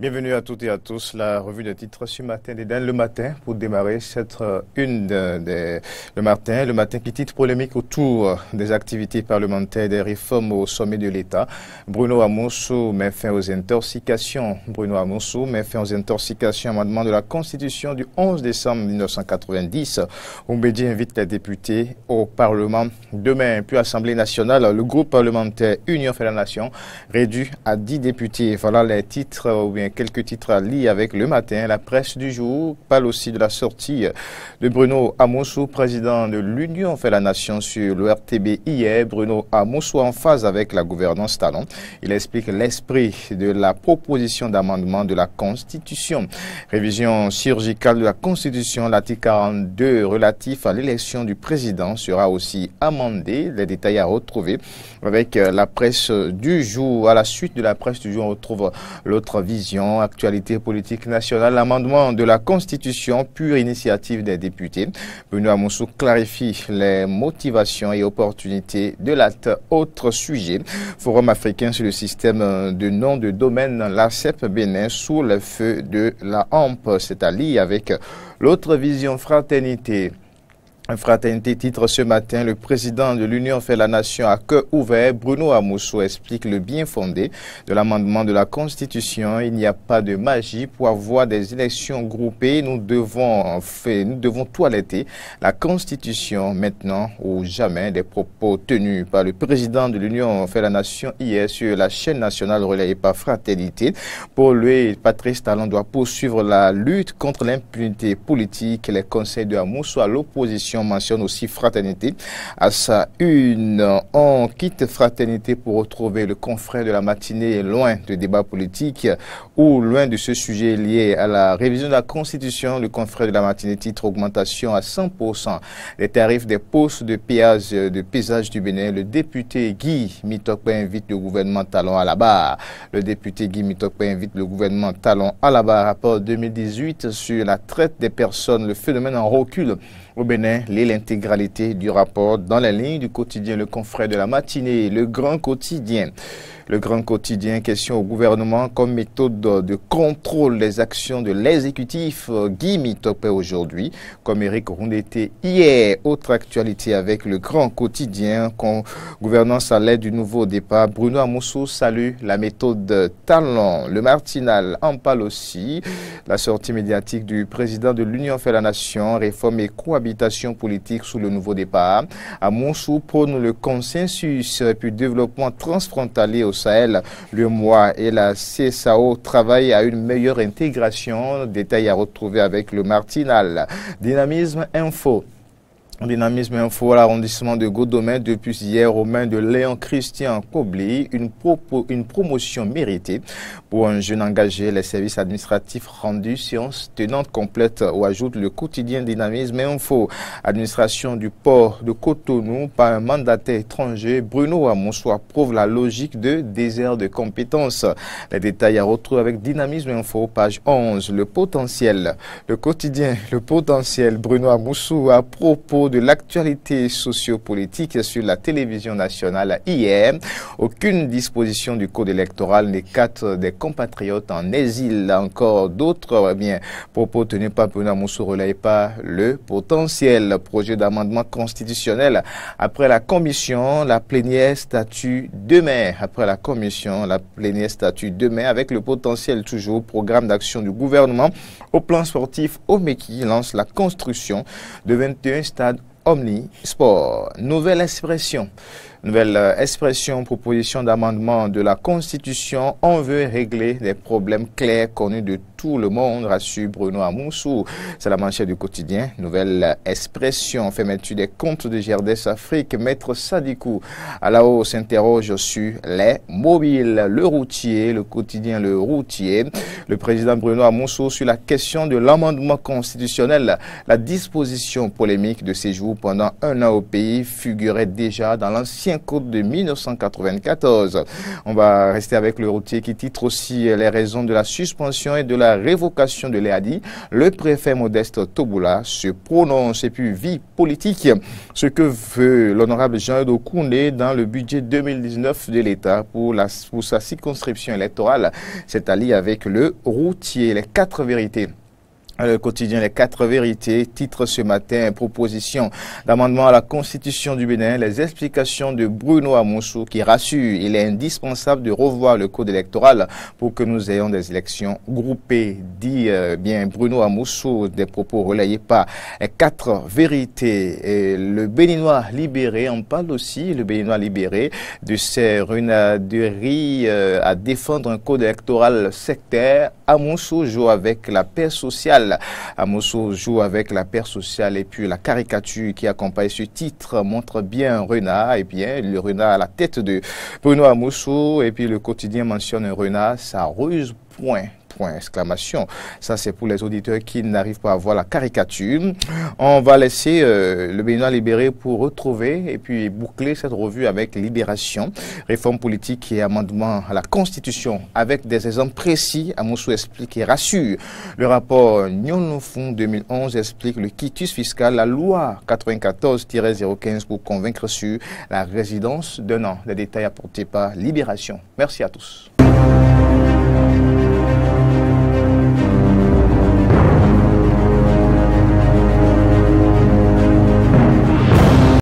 Bienvenue à toutes et à tous. La revue de titres ce matin d'Eden le matin pour démarrer cette une le matin qui titre polémique autour des activités parlementaires des réformes au sommet de l'État. Bruno Amousou met fin aux intoxications. Amendement de la Constitution du 11 décembre 1990. Oumbédi invite les députés au Parlement demain. Puis Assemblée nationale, le groupe parlementaire Union fait la Nation réduit à 10 députés. Voilà les titres ou bien quelques titres à lire avec le matin. La presse du jour parle aussi de la sortie de Bruno Amousou, président de l'Union fait la Nation sur le RTB hier. Bruno Amousou en phase avec la gouvernance Talon. Il explique l'esprit de la proposition d'amendement de la Constitution. Révision chirurgicale de la Constitution, l'article 42 relatif à l'élection du président sera aussi amendé. Les détails à retrouver avec la presse du jour. À la suite de la presse du jour, on retrouve l'autre vision, actualité politique nationale, l'amendement de la Constitution, pure initiative des députés. Bruno Amousou clarifie les motivations et opportunités de l'acte. Autre sujet, Forum africain sur le système de nom de domaine, l'ACEP Bénin sous le feu de la hampe. C'est à lire avec l'autre vision, fraternité. Fraternité titre ce matin, le président de l'Union fait la Nation à cœur ouvert. Bruno Amousou explique le bien fondé de l'amendement de la Constitution. Il n'y a pas de magie pour avoir des élections groupées. Nous devons toiletter la Constitution maintenant ou jamais. Des propos tenus par le président de l'Union fait la Nation hier sur la chaîne nationale relayée par Fraternité. Pour lui, Patrice Talon doit poursuivre la lutte contre l'impunité politique. Les conseils de Amousou à l'opposition mentionne aussi Fraternité à sa une. On quitte Fraternité pour retrouver le confrère de la matinée loin de débat politique ou loin de ce sujet lié à la révision de la Constitution. Le confrère de la matinée titre augmentation à 100% des tarifs des postes de péage de paysage du Bénin. Le député Guy Mitokpe invite le gouvernement Talon à la barre. Le député Guy Mitokpe invite le gouvernement Talon à la barre. Rapport 2018 sur la traite des personnes. Le phénomène en recul au Bénin, l'intégralité du rapport dans la ligne du quotidien, le confrère de la matinée, le grand quotidien. Le grand quotidien, question au gouvernement comme méthode de contrôle des actions de l'exécutif. Guy Mitokpe aujourd'hui, comme Eric Roundete hier. Autre actualité avec le grand quotidien, gouvernance à l'aide du nouveau départ. Bruno Amousou salue la méthode Talon. Le Martinal en parle aussi. La sortie médiatique du président de l'Union fait la Nation, réforme et cohabitation politique sous le nouveau départ. Amousou prône le consensus et puis développement transfrontalier au Sahel. Le MOA et la CSAO travaillent à une meilleure intégration. Détails à retrouver avec le Martinal. Dynamisme Info. Dynamisme Info à l'arrondissement de Godomè depuis hier aux mains de Léon Christian Kobli, une promotion méritée pour un jeune engagé. Les services administratifs rendus, séance tenante complète où ajoute le quotidien Dynamisme Info. Administration du port de Cotonou par un mandataire étranger. Bruno Amousou approuve la logique de désert de compétences. Les détails à retrouver avec Dynamisme Info, page 11. Le potentiel. Le quotidien, le potentiel. Bruno Amousou à propos de l'actualité sociopolitique sur la télévision nationale hier. Aucune disposition du code électoral n'écarte des compatriotes en exil. Encore d'autres propos tenus par Bruno Amousou relayés par le potentiel. Projet d'amendement constitutionnel. Après la commission, la plénière statue demain. Après la commission, la plénière statue demain avec le potentiel toujours. Programme d'action du gouvernement au plan sportif. Omeki lance la construction de 21 stades Omnisport. Nouvelle expression, proposition d'amendement de la Constitution. On veut régler des problèmes clairs connus de tout le monde, rassure Bruno Amousou. C'est la manchette du quotidien. Nouvelle expression, fermeture des comptes de GRDS Afrique. Maître Sadikou à la haut s'interroge sur les mobiles. Le routier, le quotidien Le Routier. Le président Bruno Amousou sur la question de l'amendement constitutionnel. La disposition polémique de séjour pendant un an au pays figurait déjà dans l'ancien l'ancien code de 1994. On va rester avec le routier qui titre aussi les raisons de la suspension et de la révocation de l'EADI. Le préfet Modeste Toboula se prononce et puis vie politique. Ce que veut l'honorable Jean-Eudo Koundé dans le budget 2019 de l'État pour sa circonscription électorale, c'est allié avec le routier. Les 4 vérités. Le quotidien Les 4 vérités titre ce matin proposition d'amendement à la Constitution du Bénin, les explications de Bruno Amoussou qui rassure il est indispensable de revoir le code électoral pour que nous ayons des élections groupées, dit bien Bruno Amoussou, des propos relayés par Les 4 vérités. Et le Béninois libéré, on parle aussi, le Béninois libéré, de ses renarderies à défendre un code électoral sectaire. Amoussou joue avec la paix sociale. Amoussou joue avec la paix sociale et puis la caricature qui accompagne ce titre montre bien un renard et bien le renard à la tête de Bruno Amoussou et puis le quotidien mentionne un renard, ça ruse point. Exclamation. Ça, c'est pour les auditeurs qui n'arrivent pas à voir la caricature. On va laisser le Béninois libéré pour retrouver et puis boucler cette revue avec Libération, réforme politique et amendement à la Constitution avec des exemples précis. Amoussou explique et rassure. Le rapport Nyonofon 2011 explique le quitus fiscal, la loi 94-015 pour convaincre sur la résidence d'un an. Les détails apportés par Libération. Merci à tous.